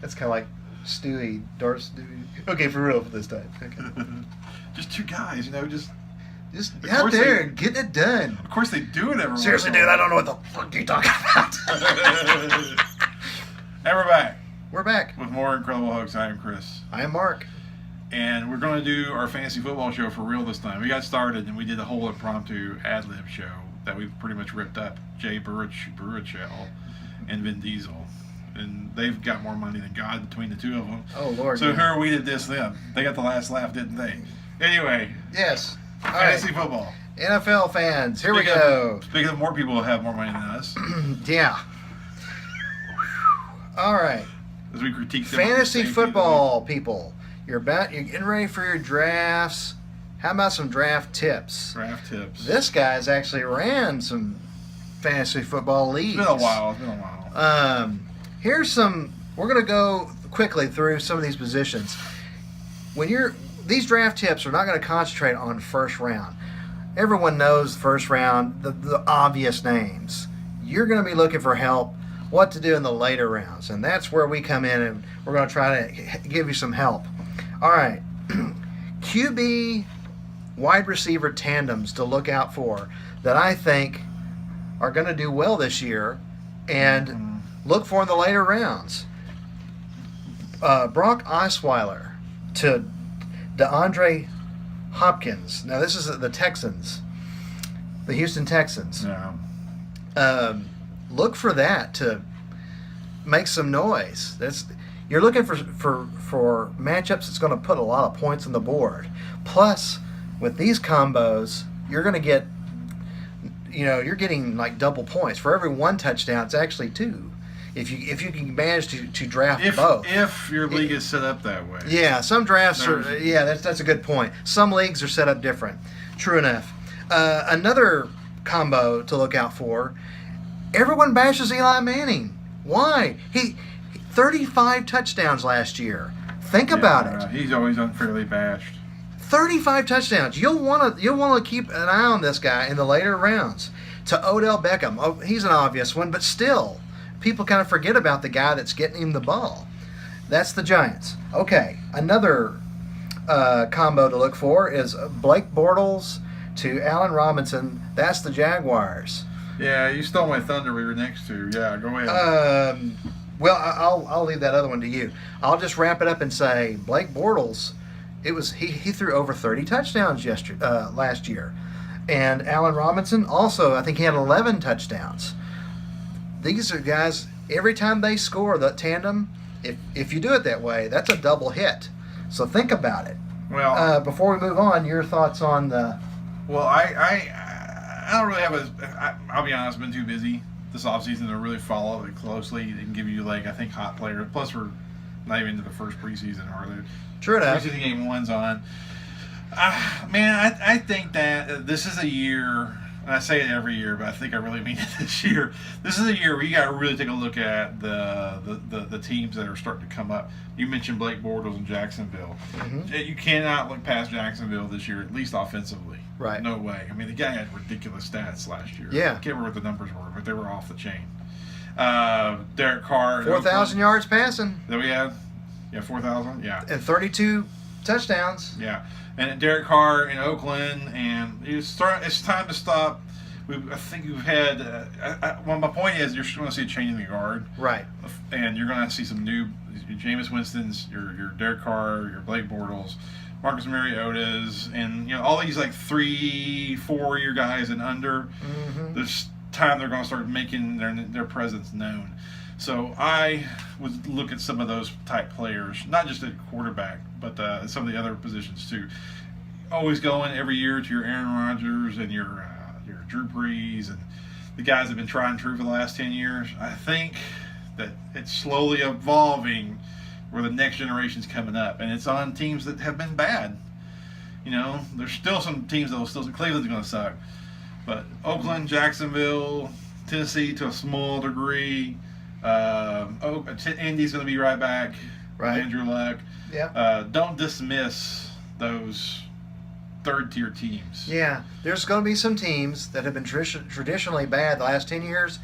That's kind of like Stewie, Darth Stewie. Okay, for real for this time. Okay. Just two guys, just out there and getting it done. Of course they do it every Seriously, dude, I don't know what the fuck you're talking about. And we're back. We're back. With more Incredible Hugs. I am Chris. I am Mark. And we're going to do our fantasy football show for real this time. We got started and we did a whole impromptu ad-lib show that we pretty much ripped up Jay Baruchel and Vin Diesel. And they've got more money than God between the two of them. Oh, Lord. So here we did this them. They got the last laugh, didn't they? Anyway. Yes. Fantasy football. NFL fans, here we go. Speaking of more people who have more money than us. Yeah. All right. As we critique fantasy football people. You're getting ready for your drafts. How about some draft tips? Draft tips. This guy's actually ran some fantasy football leagues. It's been a while. Here's some. We're going to go quickly through some of these positions. These draft tips are not going to concentrate on first round. Everyone knows first round, the obvious names. You're going to be looking for help, what to do in the later rounds. And that's where we come in and we're going to try to give you some help. All right. QB wide receiver tandems to look out for that I think are going to do well this year and look for in the later rounds. Brock Osweiler to DeAndre Hopkins. Now, this is the Texans, the Houston Texans. Yeah. Look for that to make some noise. You're looking for matchups that's going to put a lot of points on the board. Plus, with these combos, you're going to get, you're getting like double points. For every one touchdown, it's actually two. If you can manage to draft both. If your league is set up that way. Yeah, some drafts are. Yeah, that's a good point. Some leagues are set up different. True enough. Another combo to look out for. Everyone bashes Eli Manning. Why? He 35 touchdowns last year. Think about it. He's always unfairly bashed. 35 touchdowns. You'll want to keep an eye on this guy in the later rounds. To Odell Beckham. Oh, he's an obvious one, but still, people kind of forget about the guy that's getting him the ball. That's the Giants. Okay, another combo to look for is Blake Bortles to Allen Robinson. That's the Jaguars. Yeah, you stole my thunder we were next to. Yeah, go ahead. Well, I'll leave that other one to you. I'll just wrap it up and say Blake Bortles. He threw over 30 touchdowns last year, and Allen Robinson also. I think he had 11 touchdowns. These are guys. Every time they score, the tandem. If you do it that way, that's a double hit. So think about it. Well, before we move on, your thoughts on the. Well, I don't really have I'll be honest, I've been too busy this offseason to really follow it closely and give you, I think, hot players. Plus, we're not even into the first preseason, are there? True enough. Preseason game one's on. Man, I think that this is a year, and I say it every year, but I think I really mean it this year. This is a year where you got to really take a look at the teams that are starting to come up. You mentioned Blake Bortles and Jacksonville. Mm-hmm. You cannot look past Jacksonville this year, at least offensively. Right. No way. I mean, the guy had ridiculous stats last year. Yeah. I can't remember what the numbers were, but they were off the chain. Derek Carr. 4,000 yards passing. That we have? Yeah, 4,000? Yeah. And 32 touchdowns. Yeah. And Derek Carr in Oakland, and it's time to stop. I think we've had. Well, my point is, you're going to see a change in the guard, right? And you're going to see some new Jameis Winston's, your Derek Carr, your Blake Bortles, Marcus Mariota's, and all these 3-4 year guys and under. Mm-hmm. There's time they're going to start making their presence known. So I would look at some of those type players, not just at quarterback, but some of the other positions too. Always going every year to your Aaron Rodgers and your Drew Brees and the guys that have been tried and true for the last 10 years. I think that it's slowly evolving where the next generation's coming up, and it's on teams that have been bad. There's still some teams that will still. Cleveland's going to suck, but Oakland, Jacksonville, Tennessee to a small degree. Indy's going to be right back. Right. Andrew Luck. Yeah. Don't dismiss those third-tier teams. Yeah. There's going to be some teams that have been traditionally bad the last 10 years.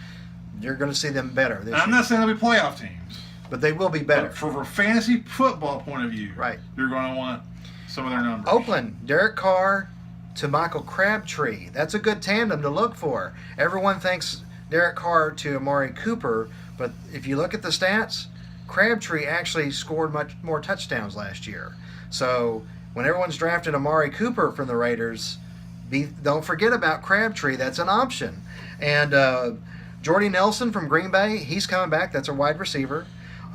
You're going to see them better this year. I'm not saying they'll be playoff teams. but they will be better. But from a fantasy football point of view, Right. you're going to want some of their numbers. Oakland, Derek Carr to Michael Crabtree. That's a good tandem to look for. Everyone thinks Derek Carr to Amari Cooper, but if you look at the stats, Crabtree actually scored much more touchdowns last year. So when everyone's drafting Amari Cooper from the Raiders, don't forget about Crabtree. That's an option. And Jordy Nelson from Green Bay, he's coming back. That's a wide receiver.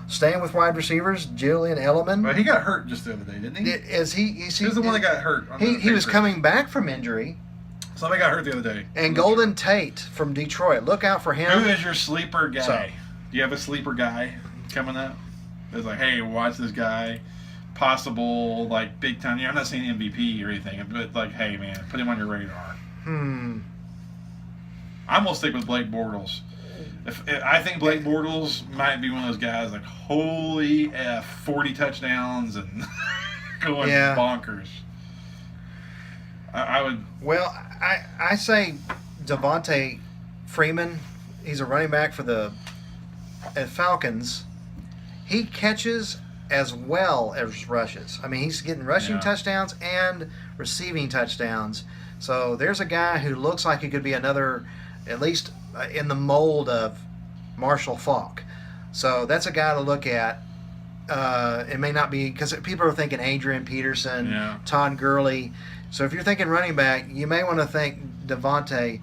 Staying with wide receivers, Julian Edelman. But he got hurt just the other day, didn't he? He was the one that got hurt. He was coming back from injury. Somebody got hurt the other day. And Golden Tate from Detroit. Look out for him. Who is your sleeper guy? So- Do you have a sleeper guy coming up? It's like, hey, watch this guy. Possible, like, big time. I'm not saying MVP or anything, but, like, hey, man, put him on your radar. I'm going to stick with Blake Bortles. If I think Blake Bortles might be one of those guys, like, holy F, 40 touchdowns and going bonkers. I would. Well, I say Devontae Freeman. He's a running back for the Falcons. He catches as well as rushes. I mean, he's getting rushing touchdowns and receiving touchdowns. So there's a guy who looks like he could be another, at least in the mold of Marshall Faulk. So that's a guy to look at. It may not be, because people are thinking Adrian Peterson, Todd Gurley. So if you're thinking running back, you may want to think Devontae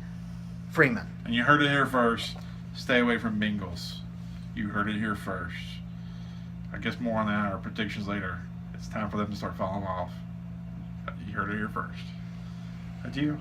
Freeman. And you heard it here first. Stay away from Bengals. You heard it here first. I guess more on that or predictions later. It's time for them to start falling off. You heard it here first. Adieu.